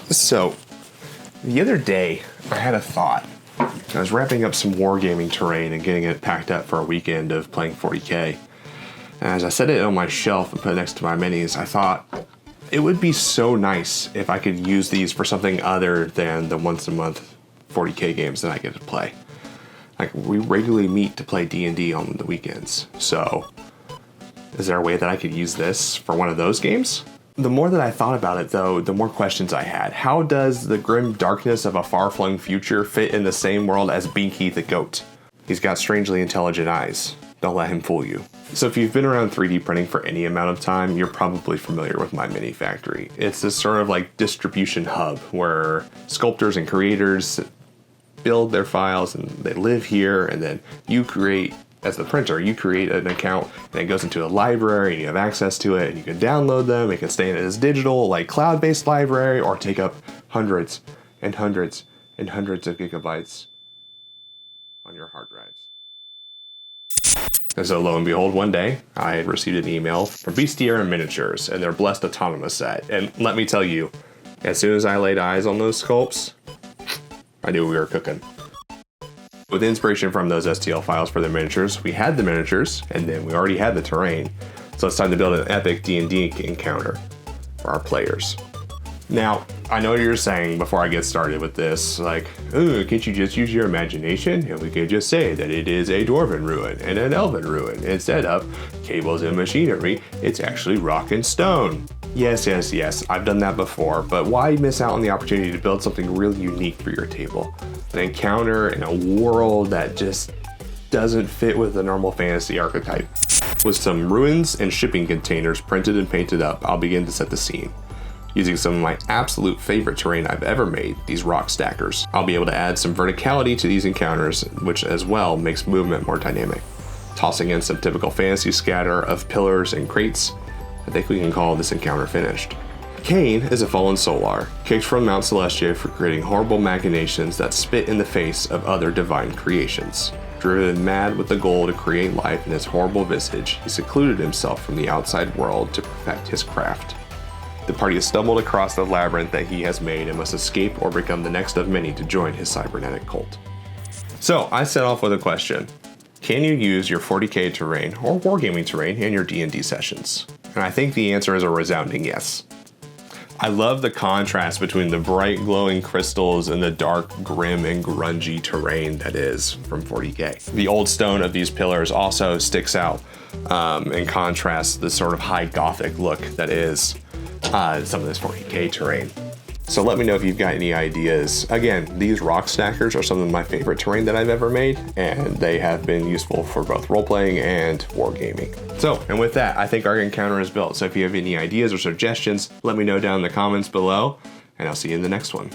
So, the other day, I had a thought. I was wrapping up some wargaming terrain and getting it packed up for a weekend of playing 40k. And as I set it on my shelf and put it next to my minis, I thought it would be so nice if I could use these for something other than the once a month 40k games that I get to play. Like, we regularly meet to play D&D on the weekends, so is there a way that I could use this for one of those games? The more that I thought about it, though, the more questions I had. How does the grim darkness of a far-flung future fit in the same world as Binky the goat? He's got strangely intelligent eyes. Don't let him fool you. So if you've been around 3D printing for any amount of time, you're probably familiar with my mini factory. It's this sort of like distribution hub where sculptors and creators build their files and they live here, and then you create, as the printer, you create an account and it goes into a library and you have access to it and you can download them. It can stay in as digital, like cloud-based library, or take up hundreds and hundreds and hundreds of gigabytes on your hard drives. And so lo and behold, one day I had received an email from Bestiaire Miniatures and their Blessed Autonomous set. And let me tell you, as soon as I laid eyes on those sculpts, I knew we were cooking. With inspiration from those STL files for the miniatures, we had the miniatures, and then we already had the terrain. So it's time to build an epic D&D encounter for our players. Now, I know you're saying before I get started with this, like, ooh, can't you just use your imagination? And we could just say that it is a dwarven ruin and an elven ruin. Instead of cables and machinery, it's actually rock and stone. Yes, I've done that before, but why miss out on the opportunity to build something really unique for your table? An encounter in a world that just doesn't fit with the normal fantasy archetype. With some ruins and shipping containers printed and painted up, I'll begin to set the scene. Using some of my absolute favorite terrain I've ever made, these rock stackers. I'll be able to add some verticality to these encounters, which as well makes movement more dynamic. Tossing in some typical fantasy scatter of pillars and crates, I think we can call this encounter finished. Cain is a fallen solar, kicked from Mount Celestia for creating horrible machinations that spit in the face of other divine creations. Driven mad with the goal to create life in his horrible visage, he secluded himself from the outside world to perfect his craft. The party has stumbled across the labyrinth that he has made and must escape or become the next of many to join his cybernetic cult. So I set off with a question. Can you use your 40k terrain or wargaming terrain in your D&D sessions? And I think the answer is a resounding yes. I love the contrast between the bright glowing crystals and the dark, grim, and grungy terrain that is from 40k. The old stone of these pillars also sticks out and contrasts the sort of high gothic look that is some of this 40k terrain. So let me know if you've got any ideas. Again, these rock stackers are some of my favorite terrain that I've ever made, and they have been useful for both role-playing and wargaming. So, and with that, I think our encounter is built. So if you have any ideas or suggestions, let me know down in the comments below, and I'll see you in the next one.